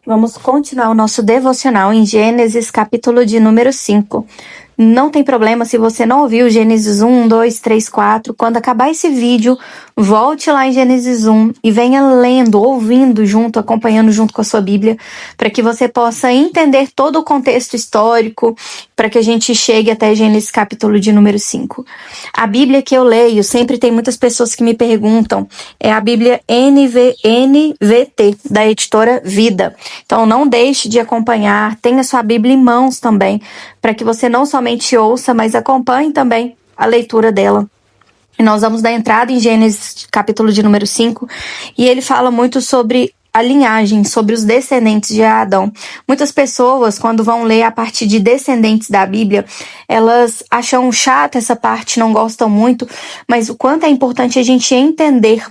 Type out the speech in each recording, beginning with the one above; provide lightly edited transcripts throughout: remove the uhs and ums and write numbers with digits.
Vamos continuar o nosso devocional em Gênesis, capítulo de número 5. Não tem problema se você não ouviu Gênesis 1, 2, 3, 4. Quando acabar esse vídeo, volte lá em Gênesis 1 e venha lendo, ouvindo junto, acompanhando junto com a sua Bíblia, para que você possa entender todo o contexto histórico, para que a gente chegue até Gênesis capítulo de número 5. A Bíblia que eu leio, sempre tem muitas pessoas que me perguntam, é a Bíblia NVT, da editora Vida. Então não deixe de acompanhar, tenha sua Bíblia em mãos também, para que você não somente ouça, mas acompanhe também a leitura dela. E nós vamos dar entrada em Gênesis capítulo de número 5, e ele fala muito sobre a linhagem, sobre os descendentes de Adão. Muitas pessoas, quando vão ler a parte de descendentes da Bíblia, elas acham chata essa parte, não gostam muito, mas o quanto é importante a gente entender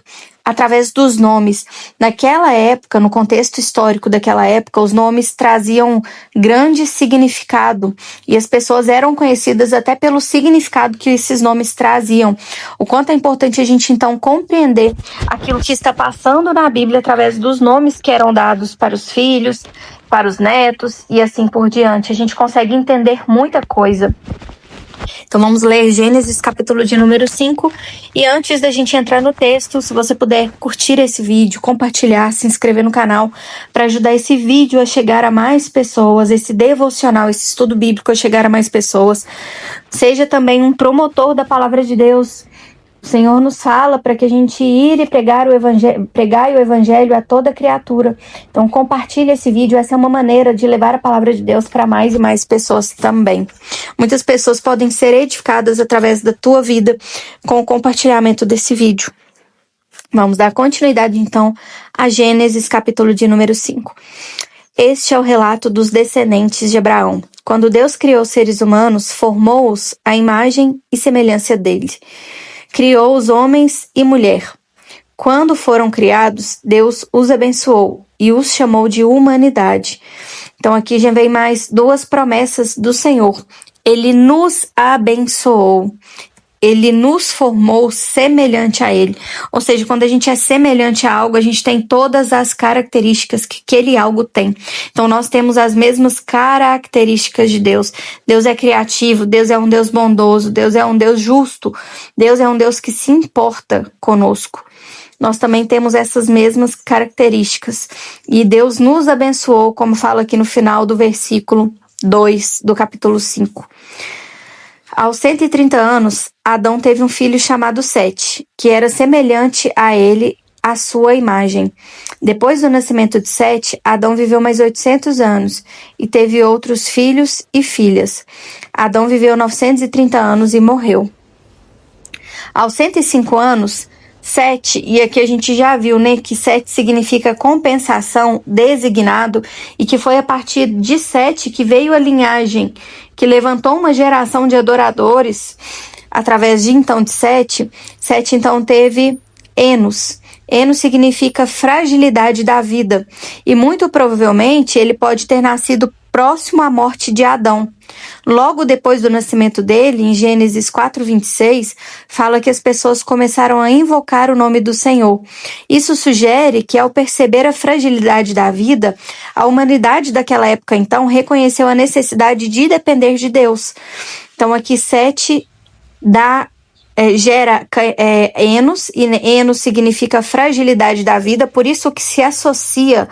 através dos nomes. Naquela época, no contexto histórico daquela época, os nomes traziam grande significado e as pessoas eram conhecidas até pelo significado que esses nomes traziam. O quanto é importante a gente então compreender aquilo que está passando na Bíblia através dos nomes que eram dados para os filhos, para os netos e assim por diante. A gente consegue entender muita coisa. Então vamos ler Gênesis capítulo de número 5, e antes da gente entrar no texto, se você puder curtir esse vídeo, compartilhar, se inscrever no canal, para ajudar esse vídeo a chegar a mais pessoas, esse devocional, esse estudo bíblico a chegar a mais pessoas. Seja também um promotor da palavra de Deus. O Senhor nos fala para que a gente ir e pregar o evangelho a toda criatura. Então compartilhe esse vídeo, essa é uma maneira de levar a palavra de Deus para mais e mais pessoas também. Muitas pessoas podem ser edificadas através da tua vida com o compartilhamento desse vídeo. Vamos dar continuidade então a Gênesis capítulo de número 5. Este é o relato dos descendentes de Abraão. Quando Deus criou os seres humanos, formou-os à imagem e semelhança dele. Criou os homens e mulher. Quando foram criados, Deus os abençoou e os chamou de humanidade. Então aqui já vem mais duas promessas do Senhor. Ele nos abençoou. Ele nos formou semelhante a Ele. Ou seja, quando a gente é semelhante a algo, a gente tem todas as características que aquele algo tem. Então nós temos as mesmas características de Deus. Deus é criativo, Deus é um Deus bondoso, Deus é um Deus justo, Deus é um Deus que se importa conosco. Nós também temos essas mesmas características. E Deus nos abençoou, como fala aqui no final do versículo 2 do capítulo 5. Aos 130 anos, Adão teve um filho chamado Sete, que era semelhante a ele, à sua imagem. Depois do nascimento de Sete, Adão viveu mais 800 anos e teve outros filhos e filhas. Adão viveu 930 anos e morreu. Aos 105 anos, Sete, e aqui a gente já viu, né, que Sete significa compensação, designado, e que foi a partir de Sete que veio a linhagem que levantou uma geração de adoradores através de Sete. Sete então teve Enos. Enos significa fragilidade da vida, e muito provavelmente ele pode ter nascido próximo à morte de Adão. Logo depois do nascimento dele, em Gênesis 4:26, fala que as pessoas começaram a invocar o nome do Senhor. Isso sugere que, ao perceber a fragilidade da vida, a humanidade daquela época, então, reconheceu a necessidade de depender de Deus. Então, aqui Sete gera Enos, e Enos significa fragilidade da vida, por isso que se associa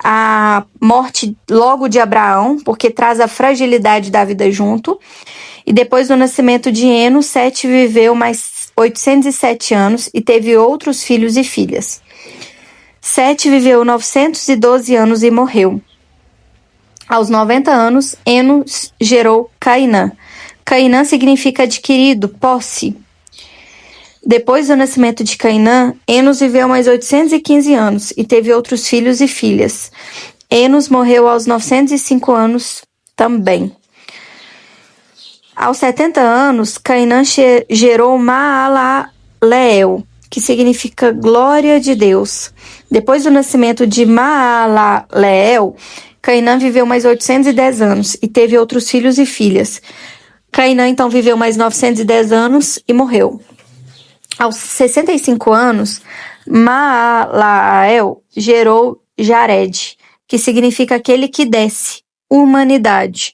à morte logo de Abraão, porque traz a fragilidade da vida junto. E depois do nascimento de Enos, Sete viveu mais 807 anos e teve outros filhos e filhas. Sete viveu 912 anos e morreu. Aos 90 anos, Enos gerou Cainã. Cainã significa adquirido, posse. Depois do nascimento de Cainã, Enos viveu mais 815 anos e teve outros filhos e filhas. Enos morreu aos 905 anos também. Aos 70 anos, Cainã gerou Maalaleel, que significa glória de Deus. Depois do nascimento de Maalaleel, Cainã viveu mais 810 anos e teve outros filhos e filhas. Cainã então viveu mais 910 anos e morreu. Aos 65 anos, Maalaleel gerou Jared. que significa aquele que desce, humanidade.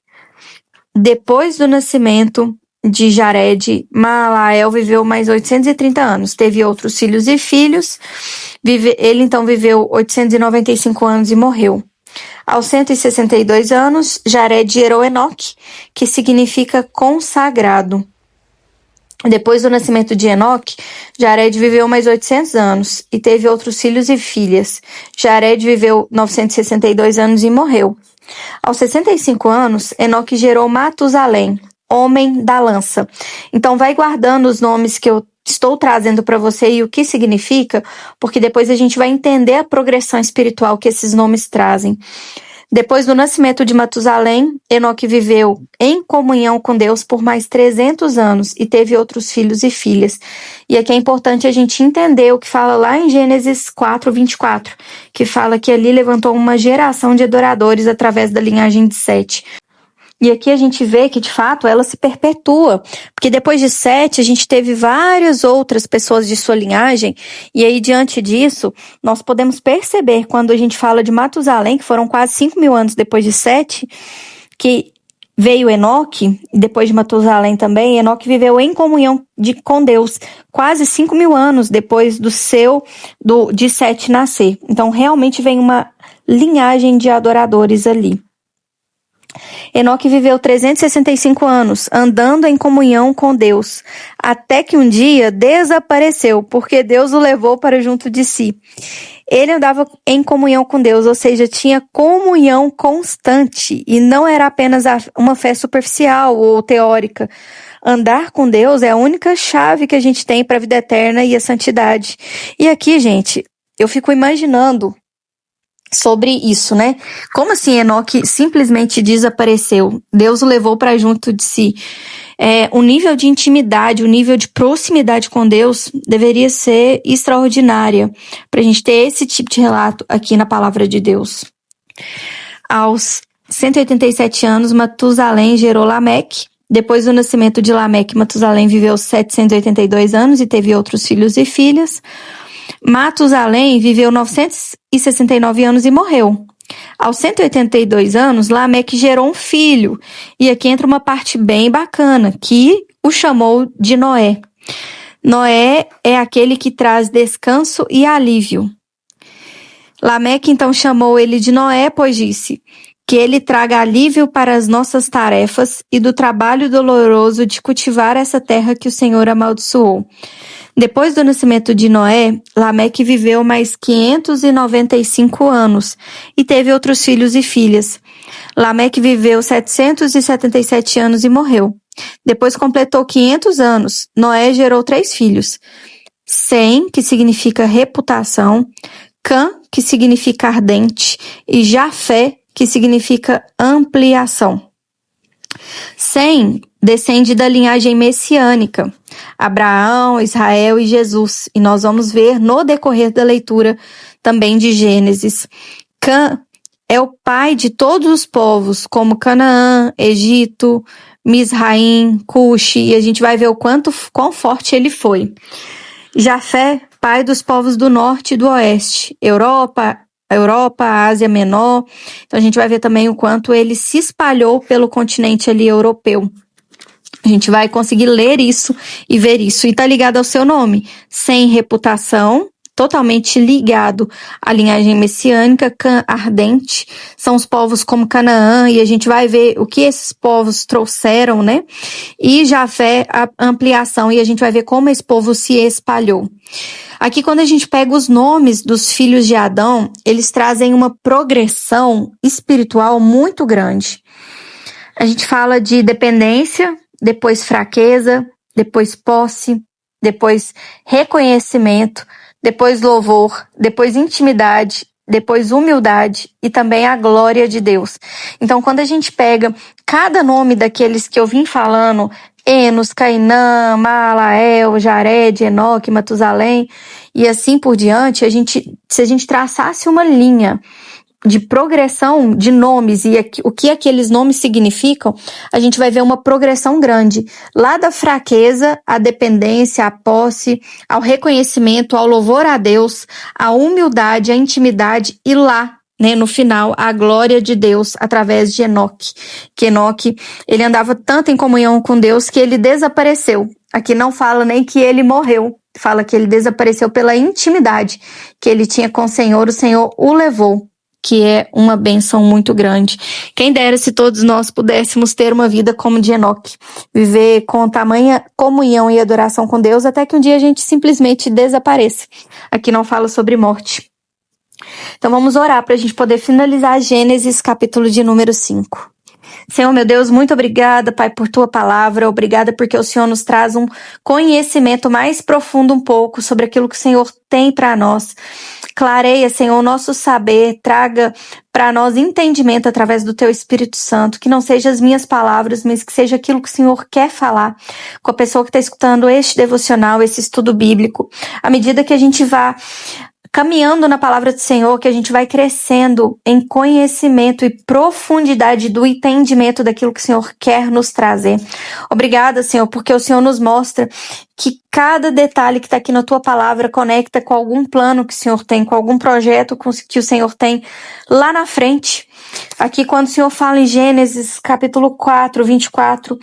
Depois do nascimento de Jared, Malael viveu mais 830 anos. Teve outros filhos e filhos. Ele então viveu 895 anos e morreu. Aos 162 anos, Jared gerou Enoque, que significa consagrado. Depois do nascimento de Enoque, Jared viveu mais 800 anos e teve outros filhos e filhas. Jared viveu 962 anos e morreu. Aos 65 anos, Enoque gerou Matusalém, homem da lança. Então vai guardando os nomes que eu estou trazendo para você e o que significa, porque depois a gente vai entender a progressão espiritual que esses nomes trazem. Depois do nascimento de Matusalém, Enoque viveu em comunhão com Deus por mais 300 anos e teve outros filhos e filhas. E aqui é importante a gente entender o que fala lá em Gênesis 4:24, que fala que ali levantou uma geração de adoradores através da linhagem de Sete. E aqui a gente vê que, de fato, ela se perpetua, porque depois de Sete, a gente teve várias outras pessoas de sua linhagem, e aí, diante disso, nós podemos perceber, quando a gente fala de Matusalém, que foram quase 5.000 anos depois de Sete, que veio Enoque, e depois de Matusalém também, Enoque viveu em comunhão com Deus, quase 5.000 anos depois de Sete nascer. Então, realmente vem uma linhagem de adoradores ali. Enoque viveu 365 anos, andando em comunhão com Deus, até que um dia desapareceu, porque Deus o levou para junto de si. Ele andava em comunhão com Deus, ou seja, tinha comunhão constante, e não era apenas uma fé superficial ou teórica. Andar com Deus é a única chave que a gente tem para a vida eterna e a santidade. E aqui, gente, eu fico imaginando sobre isso, né? Como assim Enoque simplesmente desapareceu? Deus o levou para junto de si. O nível de intimidade, o nível de proximidade com Deus deveria ser extraordinária para a gente ter esse tipo de relato aqui na palavra de Deus. Aos 187 anos, Matusalém gerou Lameque. Depois do nascimento de Lameque, Matusalém viveu 782 anos e teve outros filhos e filhas. Matusalém viveu 969 anos e morreu. Aos 182 anos, Lameque gerou um filho. E aqui entra uma parte bem bacana, que o chamou de Noé. Noé é aquele que traz descanso e alívio. Lameque então chamou ele de Noé, pois disse que ele traga alívio para as nossas tarefas e do trabalho doloroso de cultivar essa terra que o Senhor amaldiçoou. Depois do nascimento de Noé, Lameque viveu mais 595 anos e teve outros filhos e filhas. Lameque viveu 777 anos e morreu. Depois completou 500 anos. Noé gerou 3 filhos. Sem, que significa reputação, Cã, que significa ardente, e Jafé, que significa ampliação. Sem descende da linhagem messiânica, Abraão, Israel e Jesus, e nós vamos ver no decorrer da leitura também de Gênesis. Cã é o pai de todos os povos, como Canaã, Egito, Misraim, Cuxi, e a gente vai ver quão forte ele foi. Jafé, pai dos povos do norte e do oeste, Europa, Ásia Menor. Então a gente vai ver também o quanto ele se espalhou pelo continente ali europeu. A gente vai conseguir ler isso e ver isso. E tá ligado ao seu nome. Sem reputação, totalmente ligado à linhagem messiânica, Cã ardente. São os povos como Canaã, e a gente vai ver o que esses povos trouxeram, né? E Jafé, a ampliação, e a gente vai ver como esse povo se espalhou. Aqui, quando a gente pega os nomes dos filhos de Adão, eles trazem uma progressão espiritual muito grande. A gente fala de dependência, depois fraqueza, depois posse, depois reconhecimento, depois louvor, depois intimidade, depois humildade e também a glória de Deus. Então, quando a gente pega cada nome daqueles que eu vim falando, Enos, Cainã, Malael, Jared, Enoque, Matusalém e assim por diante, se a gente traçasse uma linha de progressão de nomes e o que aqueles nomes significam, a gente vai ver uma progressão grande. Lá da fraqueza, à dependência, à posse, ao reconhecimento, ao louvor a Deus, à humildade, à intimidade, e lá né, no final, a glória de Deus através de Enoque. Que Enoque, ele andava tanto em comunhão com Deus que ele desapareceu. Aqui não fala nem que ele morreu, fala que ele desapareceu pela intimidade que ele tinha com o Senhor o levou, que é uma bênção muito grande. Quem dera se todos nós pudéssemos ter uma vida como de Enoque, viver com tamanha comunhão e adoração com Deus, até que um dia a gente simplesmente desapareça. Aqui não fala sobre morte. Então vamos orar para a gente poder finalizar Gênesis, capítulo de número 5. Senhor, meu Deus, muito obrigada, Pai, por Tua palavra. Obrigada porque o Senhor nos traz um conhecimento mais profundo um pouco sobre aquilo que o Senhor tem para nós. Clareia, Senhor, o nosso saber, traga para nós entendimento através do Teu Espírito Santo, que não seja as minhas palavras, mas que seja aquilo que o Senhor quer falar com a pessoa que está escutando este devocional, esse estudo bíblico. À medida que a gente vá caminhando na palavra do Senhor, que a gente vai crescendo em conhecimento e profundidade do entendimento daquilo que o Senhor quer nos trazer. Obrigada, Senhor, porque o Senhor nos mostra que cada detalhe que está aqui na Tua palavra conecta com algum plano que o Senhor tem, com algum projeto que o Senhor tem lá na frente. Aqui, quando o Senhor fala em Gênesis, capítulo 4, 24,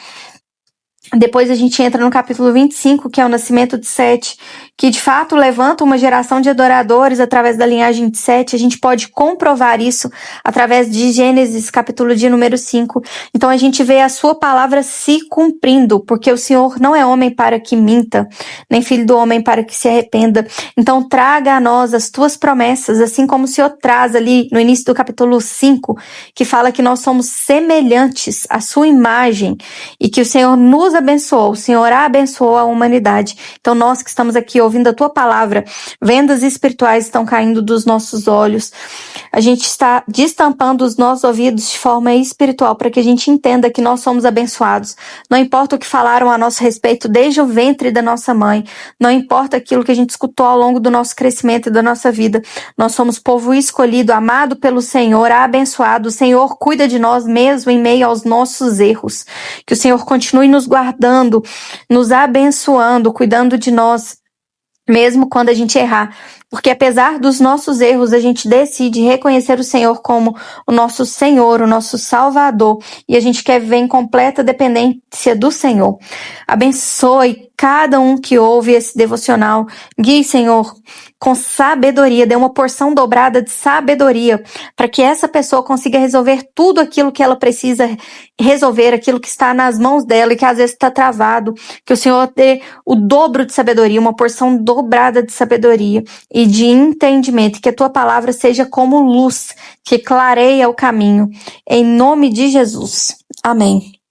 depois a gente entra no capítulo 25, que é o nascimento de Sete, que de fato levanta uma geração de adoradores através da linhagem de Sete. A gente pode comprovar isso através de Gênesis, capítulo de número 5. Então a gente vê a sua palavra se cumprindo, porque o Senhor não é homem para que minta, nem filho do homem para que se arrependa. Então traga a nós as tuas promessas, assim como o Senhor traz ali no início do capítulo 5, que fala que nós somos semelhantes à sua imagem e que o Senhor nos abençoou, o Senhor abençoou a humanidade. Então nós que estamos aqui ouvindo a Tua palavra, vendas espirituais estão caindo dos nossos olhos. A gente está destampando os nossos ouvidos de forma espiritual para que a gente entenda que nós somos abençoados. Não importa o que falaram a nosso respeito desde o ventre da nossa mãe, não importa aquilo que a gente escutou ao longo do nosso crescimento e da nossa vida. Nós somos povo escolhido, amado pelo Senhor, abençoado. O Senhor cuida de nós mesmo em meio aos nossos erros. Que o Senhor continue nos guardando, nos abençoando, cuidando de nós, mesmo quando a gente errar. Porque apesar dos nossos erros, a gente decide reconhecer o Senhor como o nosso Senhor, o nosso Salvador. E a gente quer viver em completa dependência do Senhor. Abençoe cada um que ouve esse devocional. Guie, Senhor, com sabedoria. Dê uma porção dobrada de sabedoria para que essa pessoa consiga resolver tudo aquilo que ela precisa resolver, aquilo que está nas mãos dela e que às vezes está travado. Que o Senhor dê o dobro de sabedoria, uma porção dobrada de sabedoria e de entendimento, que a Tua palavra seja como luz que clareia o caminho. Em nome de Jesus. Amém.